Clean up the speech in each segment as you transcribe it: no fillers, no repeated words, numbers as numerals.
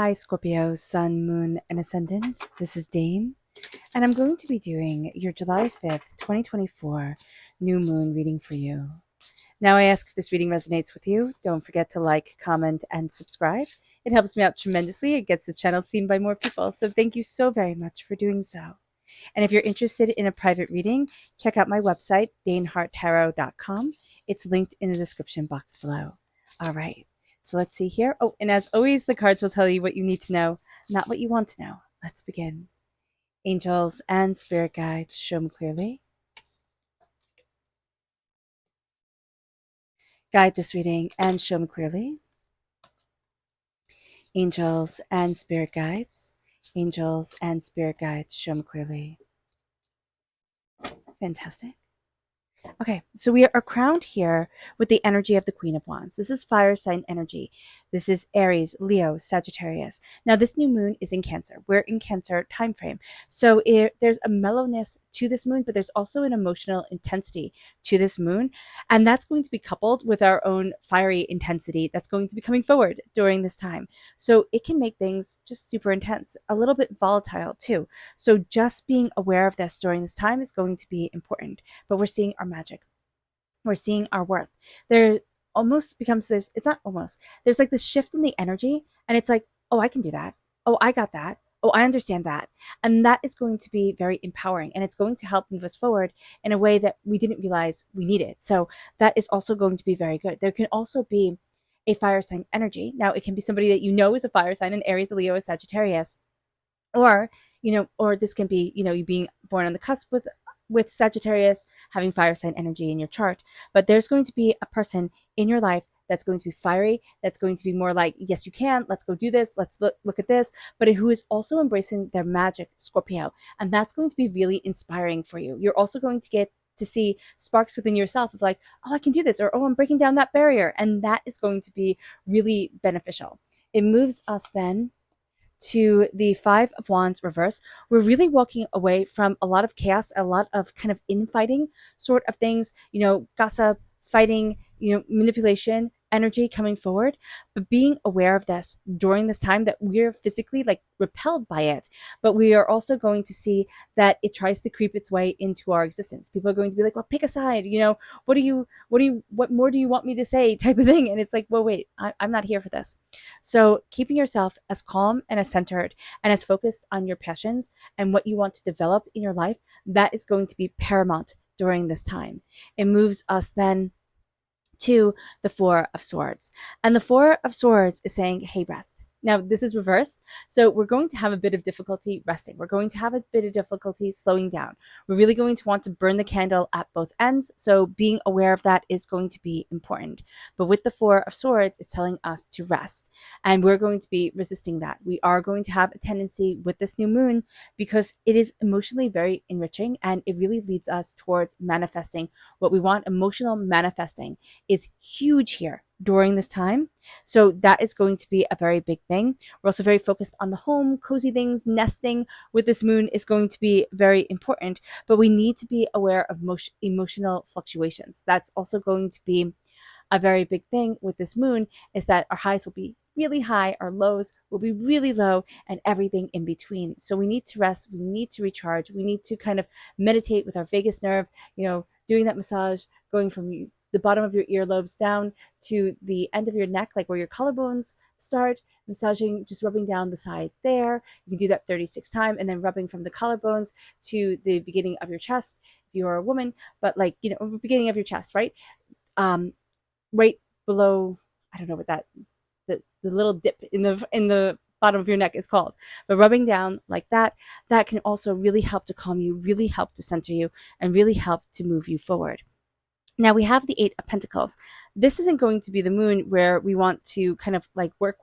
Hi, Scorpio, Sun, Moon, and Ascendant. This is Dane, and I'm going to be doing your July 5th, 2024 new moon reading for you. Now, I ask if this reading resonates with you. Don't forget to like, comment, and subscribe. It helps me out tremendously. It gets this channel seen by more people, so thank you so very much for doing so. And if you're interested in a private reading, check out my website, daneharttarot.com. It's linked in the description box below. All right, so let's see here. Oh, and as always, the cards will tell you what you need to know, not what you want to know. Let's begin. Angels and spirit guides, show me clearly. Guide this reading and show me clearly. Angels and spirit guides, angels and spirit guides, show me clearly. Fantastic. Okay, so we are crowned here with the energy of the Queen of Wands. This is fire sign energy. This is Aries, Leo, Sagittarius. Now, this new moon is in Cancer. We're in Cancer time frame. So there's a mellowness to this moon, but there's also an emotional intensity to this moon. And that's going to be coupled with our own fiery intensity that's going to be coming forward during this time. So it can make things just super intense, a little bit volatile too. So just being aware of this during this time is going to be important. But we're seeing our magic. We're seeing our worth. There almost becomes this, it's not almost, there's like this shift in the energy, and it's like, oh, I can do that. Oh, I got that. Oh, I understand that. And that is going to be very empowering, and it's going to help move us forward in a way that we didn't realize we needed. So that is also going to be very good. There can also be a fire sign energy. Now, it can be somebody that you know is a fire sign, an Aries, a Leo, a Sagittarius, or or this can be you being born on the cusp with Sagittarius, having fire sign energy in your chart. But there's going to be a person in your life that's going to be fiery, that's going to be more like, yes, you can, let's go do this, let's look at this, but who is also embracing their magic, Scorpio. And that's going to be really inspiring for you. You're also going to get to see sparks within yourself of like, oh, I can do this, or oh, I'm breaking down that barrier. And that is going to be really beneficial. It moves us then to the Five of Wands reverse. We're really walking away from a lot of chaos, a lot of kind of infighting sort of things, gossip, fighting, manipulation, energy coming forward, but being aware of this during this time, that we're physically like repelled by it, but we are also going to see that it tries to creep its way into our existence. People are going to be like, well, pick a side, what more do you want me to say, type of thing. And it's like, well, wait, I'm not here for this. So keeping yourself as calm and as centered and as focused on your passions and what you want to develop in your life, that is going to be paramount during this time. It moves us then to the Four of Swords. And the Four of Swords is saying, hey, rest. Now, this is reversed, so we're going to have a bit of difficulty resting. We're going to have a bit of difficulty slowing down. We're really going to want to burn the candle at both ends, so being aware of that is going to be important. But with the Four of Swords, it's telling us to rest, and we're going to be resisting that. We are going to have a tendency with this new moon, because it is emotionally very enriching, and it really leads us towards manifesting what we want. Emotional manifesting is huge here during this time. So that is going to be a very big thing. We're also very focused on the home, cozy things, nesting with this moon is going to be very important, but we need to be aware of emotional fluctuations. That's also going to be a very big thing with this moon, is that our highs will be really high, our lows will be really low, and everything in between. So we need to rest, we need to recharge, we need to kind of meditate with our vagus nerve, doing that massage, going from the bottom of your earlobes down to the end of your neck, like where your collarbones start, massaging, just rubbing down the side there. You can do that 36 times, and then rubbing from the collarbones to the beginning of your chest if you are a woman, but beginning of your chest, right? Right below, I don't know what the little dip in the bottom of your neck is called, but rubbing down like that can also really help to calm you, really help to center you, and really help to move you forward. Now we have the Eight of Pentacles. This isn't going to be the moon where we want to kind of like work.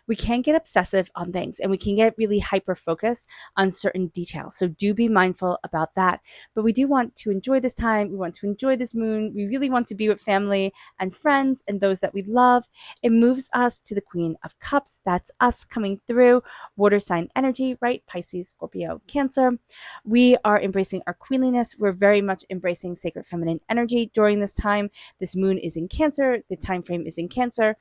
We can get obsessive on things, and we can get really hyper focused on certain details. So do be mindful about that. But we do want to enjoy this time. We want to enjoy this moon. We really want to be with family and friends and those that we love. It moves us to the Queen of Cups. That's us coming through. Water sign energy, right? Pisces, Scorpio, Cancer. We are embracing our queenliness. We're very much embracing sacred feminine energy during this time. This moon is in Cancer. The time frame is in Cancer.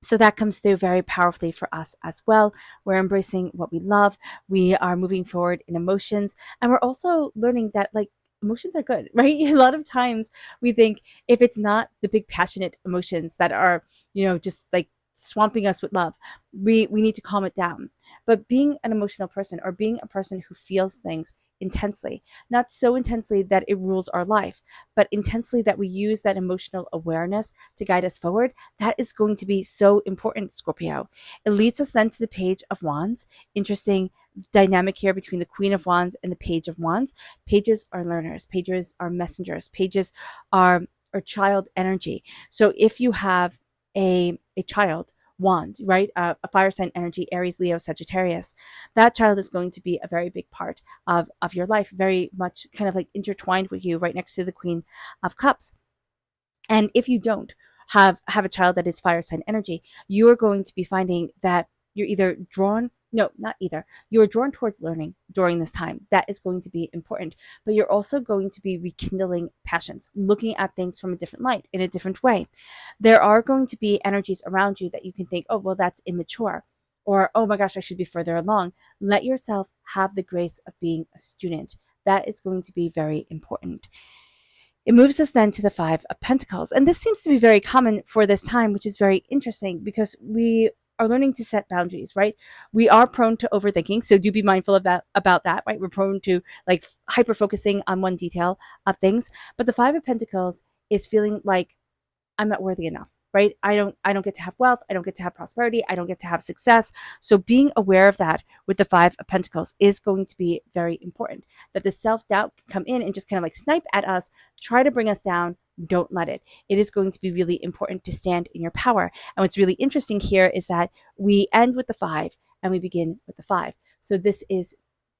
So that comes through very powerfully for us as well. We're embracing what we love. We are moving forward in emotions. And we're also learning that, like, emotions are good, right? A lot of times we think if it's not the big passionate emotions that are, just like swamping us with love, we need to calm it down. But being an emotional person, or being a person who feels things intensely, not so intensely that it rules our life, but intensely that we use that emotional awareness to guide us forward, that is going to be so important, Scorpio. It leads us then to the Page of Wands. Interesting dynamic here between the Queen of Wands and the Page of Wands. Pages are learners, pages are messengers, pages are child energy. So if you have a child wand, right? A fire sign energy, Aries, Leo, Sagittarius, that child is going to be a very big part of your life, very much kind of like intertwined with you, right next to the Queen of Cups. And if you don't have a child that is fire sign energy, you are going to be finding that you're either drawn, no, not either. You're drawn towards learning during this time. That is going to be important. But you're also going to be rekindling passions, looking at things from a different light, in a different way. There are going to be energies around you that you can think, oh, well, that's immature. Or, oh my gosh, I should be further along. Let yourself have the grace of being a student. That is going to be very important. It moves us then to the Five of Pentacles. And this seems to be very common for this time, which is very interesting because we are learning to set boundaries, right? We are prone to overthinking. So do be mindful of that, about that, right? We're prone to like hyper focusing on one detail of things. But the Five of Pentacles is feeling like I'm not worthy enough, right? I don't get to have wealth, I don't get to have prosperity, I don't get to have success. So being aware of that with the Five of Pentacles is going to be very important. That the self-doubt can come in and just kind of like snipe at us, try to bring us down. Don't let it. It is going to be really important to stand in your power. And what's really interesting here is that we end with the five and we begin with the five. So this is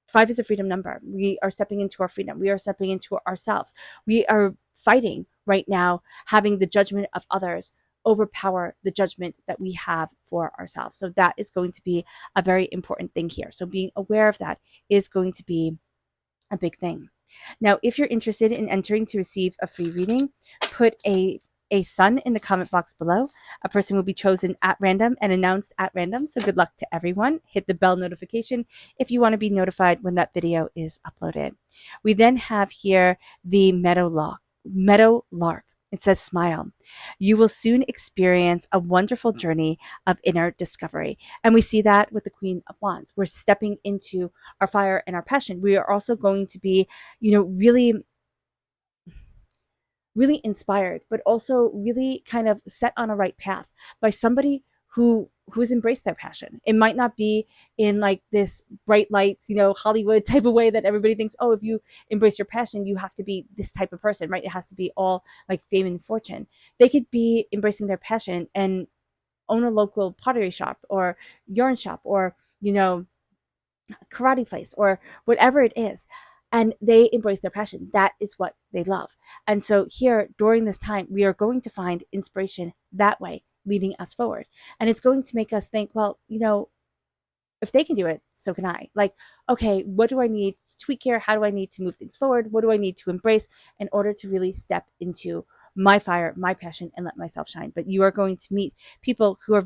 five is a freedom number. We are stepping into our freedom. We are stepping into ourselves. We are fighting right now, having the judgment of others overpower the judgment that we have for ourselves. So that is going to be a very important thing here. So being aware of that is going to be a big thing. Now, if you're interested in entering to receive a free reading, put a sun in the comment box below. A person will be chosen at random and announced at random. So good luck to everyone. Hit the bell notification if you want to be notified when that video is uploaded. We then have here the meadow lark. It says, smile. You will soon experience a wonderful journey of inner discovery. And we see that with the Queen of Wands. We're stepping into our fire and our passion. We are also going to be, really really inspired, but also really kind of set on a right path by somebody who's embraced their passion. It might not be in like this bright lights, Hollywood type of way that everybody thinks, oh, if you embrace your passion, you have to be this type of person, right? It has to be all like fame and fortune. They could be embracing their passion and own a local pottery shop or yarn shop or, karate place or whatever it is, and they embrace their passion. That is what they love. And so here during this time we are going to find inspiration that way, leading us forward. And it's going to make us think, well, if they can do it, so can I. Like, okay, what do I need to tweak here? How do I need to move things forward? What do I need to embrace in order to really step into my fire, my passion, and let myself shine? But you are going to meet people who are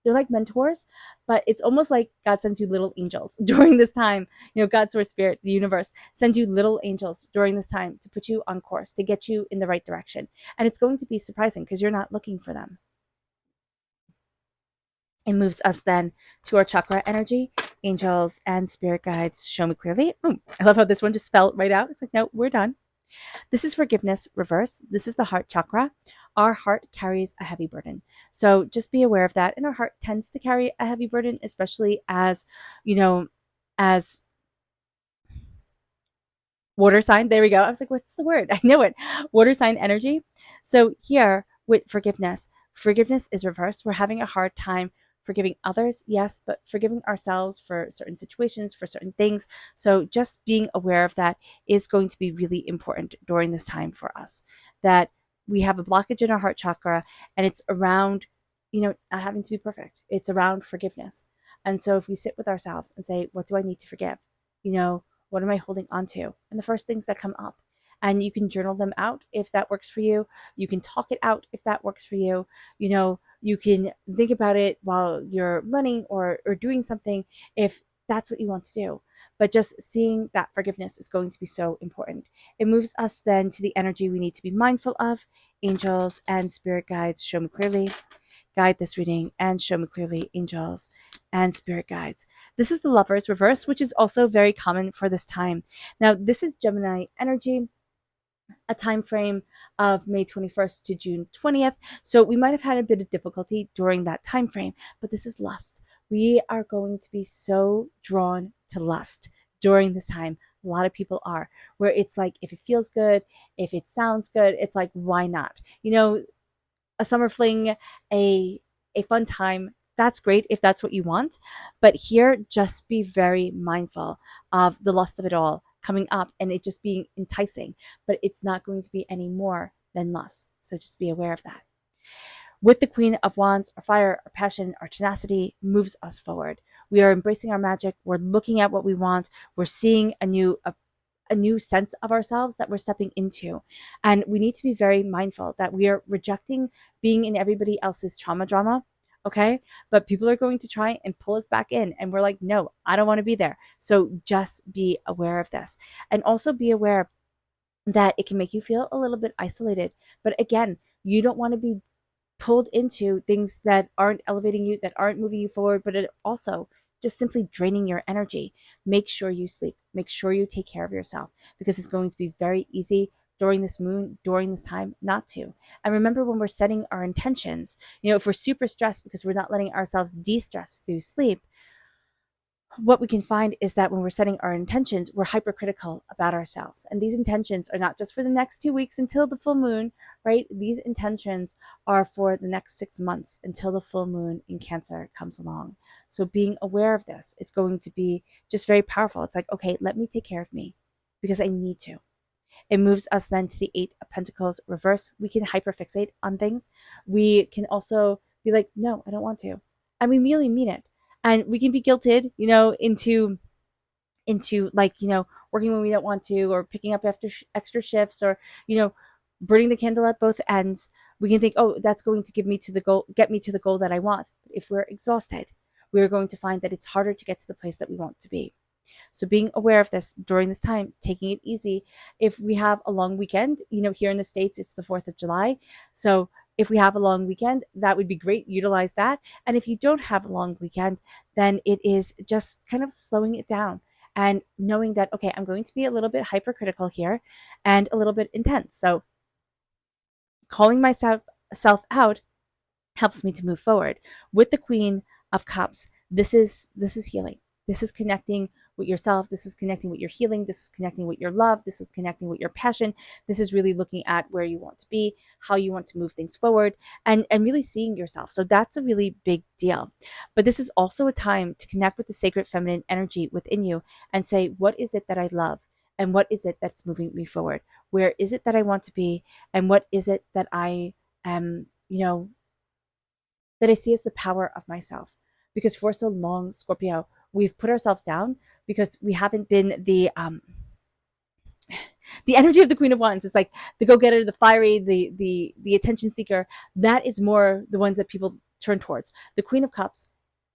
they're like mentors, but it's almost like God sends you little angels during this time. God, source, spirit, the universe sends you little angels during this time to put you on course, to get you in the right direction. And it's going to be surprising because you're not looking for them. It moves us then to our chakra energy. Angels and spirit guides show me clearly. I love how this one just fell right out. It's like, no, we're done. This is forgiveness reverse. This is the heart chakra. Our heart carries a heavy burden. So just be aware of that. And our heart tends to carry a heavy burden, especially as, as water sign. There we go. I was like, what's the word? I know it. Water sign energy. So here with forgiveness is reversed. We're having a hard time forgiving others, yes, but forgiving ourselves for certain situations, for certain things. So just being aware of that is going to be really important during this time for us. That we have a blockage in our heart chakra and it's around, not having to be perfect. It's around forgiveness. And so if we sit with ourselves and say, what do I need to forgive? What am I holding on to? And the first things that come up. And you can journal them out if that works for you. You can talk it out if that works for you. You can think about it while you're running or doing something if that's what you want to do. But just seeing that forgiveness is going to be so important. It moves us then to the energy we need to be mindful of. Angels and spirit guides, show me clearly. Guide this reading and show me clearly, angels and spirit guides. This is the Lovers reverse, which is also very common for this time. Now, this is Gemini energy, a time frame of May 21st to June 20th. So we might have had a bit of difficulty during that time frame, but this is lust. We are going to be so drawn to lust during this time. A lot of people are, where it's like, if it feels good, if it sounds good, it's like, why not? A summer fling, a a fun time, that's great if that's what you want. But here, just be very mindful of the lust of it all coming up and it just being enticing, but it's not going to be any more than lust. So just be aware of that. With the Queen of Wands, our fire, our passion, our tenacity moves us forward. We are embracing our magic. We're looking at what we want. We're seeing a new sense of ourselves that we're stepping into. And we need to be very mindful that we are rejecting being in everybody else's trauma drama. Okay. But people are going to try and pull us back in. And we're like, no, I don't want to be there. So just be aware of this. And also be aware that it can make you feel a little bit isolated. But again, you don't want to be pulled into things that aren't elevating you, that aren't moving you forward, but it also just simply draining your energy. Make sure you sleep. Make sure you take care of yourself, because it's going to be very easy during this moon, during this time, not to. And remember, when we're setting our intentions, if we're super stressed because we're not letting ourselves de-stress through sleep, what we can find is that when we're setting our intentions, we're hypercritical about ourselves. And these intentions are not just for the next 2 weeks until the full moon, right? These intentions are for the next 6 months until the full moon in Cancer comes along. So being aware of this is going to be just very powerful. It's like, okay, let me take care of me because I need to. It moves us then to the Eight of Pentacles reverse. We can hyperfixate on things. We can also be like, no, I don't want to. And we really mean it. And we can be guilted, into like, working when we don't want to, or picking up after extra shifts, or, burning the candle at both ends. We can think, oh, that's going to get me to the goal that I want. But if we're exhausted, we're going to find that it's harder to get to the place that we want to be. So being aware of this during this time, taking it easy. If we have a long weekend, here in the States, it's the 4th of July. So if we have a long weekend, that would be great. Utilize that. And if you don't have a long weekend, then it is just kind of slowing it down and knowing that, okay, I'm going to be a little bit hypercritical here and a little bit intense. So calling myself out helps me to move forward. With the Queen of Cups, this is healing. This is connecting with yourself. This is connecting with your healing. This is connecting with your love. This is connecting with your passion. This is really looking at where you want to be, how you want to move things forward, and really seeing yourself. So that's a really big deal. But this is also a time to connect with the sacred feminine energy within you and say, what is it that I love? And what is it that's moving me forward? Where is it that I want to be? And what is it that I am, that I see as the power of myself? Because for so long, Scorpio, we've put ourselves down because we haven't been the energy of the Queen of Wands. It's like the go-getter, the fiery, the attention seeker. That is more the ones that people turn towards. The Queen of Cups,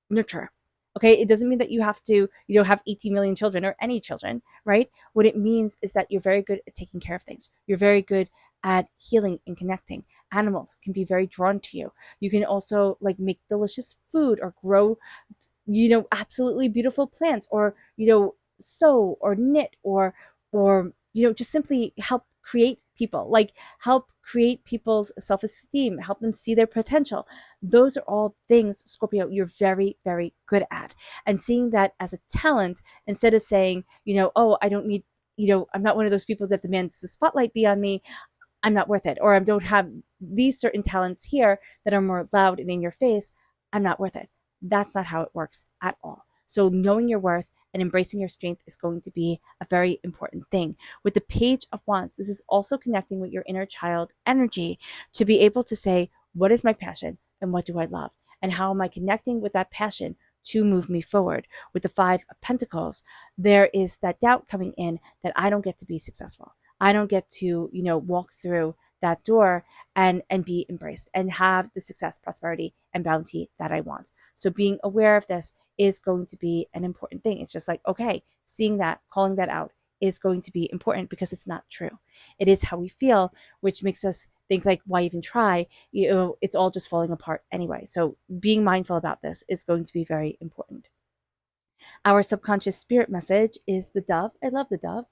nurture. Okay, it doesn't mean that you have to, have 18 million children or any children, right? What it means is that you're very good at taking care of things. You're very good at healing and connecting. Animals can be very drawn to you. You can also like make delicious food or grow, absolutely beautiful plants, or, sew or knit, or, just simply help create people, like help create people's self-esteem, help them see their potential. Those are all things, Scorpio, you're very, very good at. And seeing that as a talent, instead of saying, oh, I don't need, I'm not one of those people that demands the spotlight be on me. I'm not worth it. Or I don't have these certain talents here that are more loud and in your face. I'm not worth it. That's not how it works at all. So knowing your worth and embracing your strength is going to be a very important thing. With the Page of Wands, this is also connecting with your inner child energy to be able to say, what is my passion and what do I love? And how am I connecting with that passion to move me forward? With the Five of Pentacles, there is that doubt coming in that I don't get to be successful. I don't get to, walk through that door and be embraced and have the success, prosperity, and bounty that I want. So being aware of this is going to be an important thing. It's just like, okay, seeing that, calling that out is going to be important because it's not true. It is how we feel, which makes us think like, why even try? It's all just falling apart anyway. So being mindful about this is going to be very important. Our subconscious spirit message is the dove. I love the dove.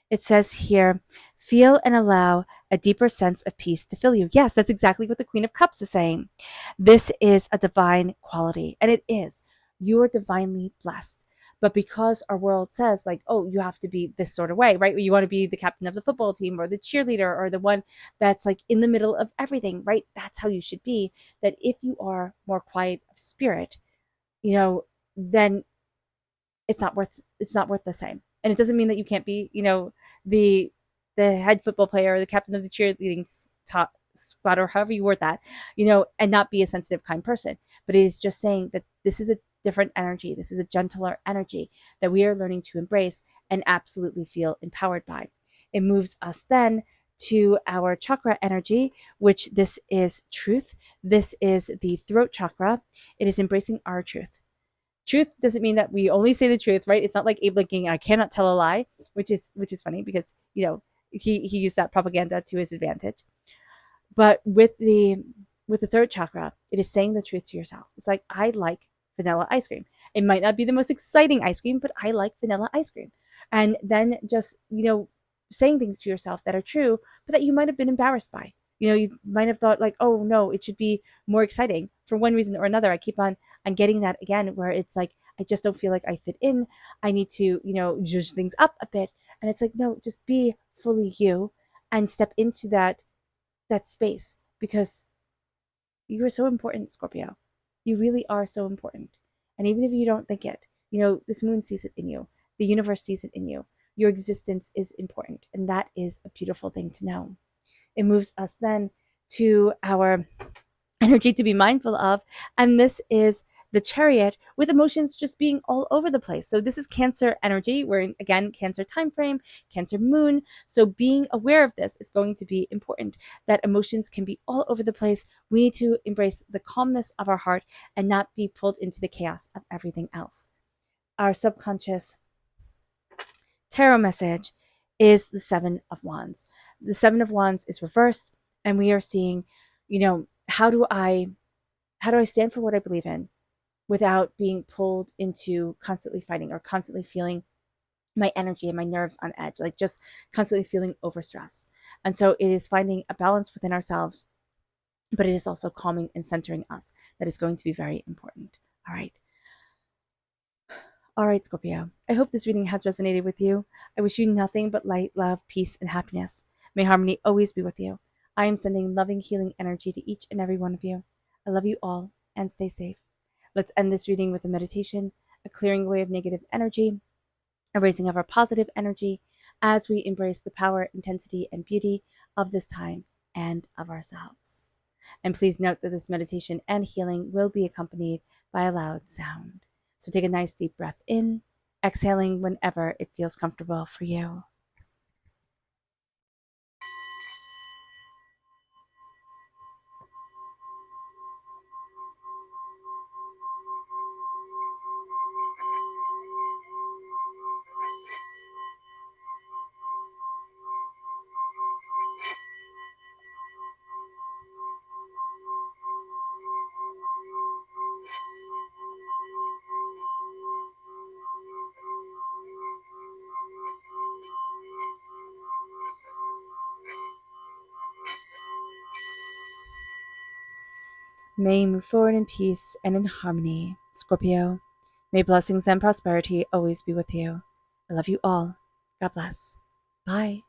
It says here, feel and allow a deeper sense of peace to fill you. Yes, that's exactly what the Queen of Cups is saying. This is a divine quality, and it is. You are divinely blessed. But because our world says, like, oh, you have to be this sort of way, right? You want to be the captain of the football team or the cheerleader or the one that's like in the middle of everything, right? That's how you should be. That if you are more quiet of spirit, then it's not worth the same. And it doesn't mean that you can't be, the head football player or the captain of the cheerleading top squad or however you word that, and not be a sensitive, kind person. But it is just saying that this is a different energy. This is a gentler energy that we are learning to embrace and absolutely feel empowered by. It moves us then to our chakra energy, which this is truth. This is the throat chakra. It is embracing our truth. Truth doesn't mean that we only say the truth, right? It's not like Abe Lincoln, I cannot tell a lie, which is funny because he used that propaganda to his advantage. But with the third chakra, it is saying the truth to yourself. It's like, I like vanilla ice cream. It might not be the most exciting ice cream, but I like vanilla ice cream. And then just saying things to yourself that are true, but that you might have been embarrassed by. You might have thought like, oh no, it should be more exciting for one reason or another. I keep on getting that again, where it's like, I just don't feel like I fit in. I need to, zhuzh things up a bit. And it's like, no, just be fully you and step into that space, because you are so important, Scorpio. You really are so important. And even if you don't think it, this moon sees it in you. The universe sees it in you. Your existence is important. And that is a beautiful thing to know. It moves us then to our energy to be mindful of. And this is the Chariot, with emotions just being all over the place. So this is Cancer energy. We're in, again, Cancer time frame, Cancer moon. So being aware of this is going to be important, that emotions can be all over the place. We need to embrace the calmness of our heart and not be pulled into the chaos of everything else. Our subconscious tarot message is the Seven of Wands. The Seven of Wands is reversed, and we are seeing, how do I stand for what I believe in without being pulled into constantly fighting or constantly feeling my energy and my nerves on edge, like just constantly feeling overstressed. And so it is finding a balance within ourselves, but it is also calming and centering us that is going to be very important. All right. All right, Scorpio. I hope this reading has resonated with you. I wish you nothing but light, love, peace, and happiness. May harmony always be with you. I am sending loving, healing energy to each and every one of you. I love you all, and stay safe. Let's end this reading with a meditation, a clearing away of negative energy, a raising of our positive energy as we embrace the power, intensity, and beauty of this time and of ourselves. And please note that this meditation and healing will be accompanied by a loud sound. So take a nice deep breath in, exhaling whenever it feels comfortable for you. May you move forward in peace and in harmony, Scorpio. May blessings and prosperity always be with you. I love you all. God bless. Bye.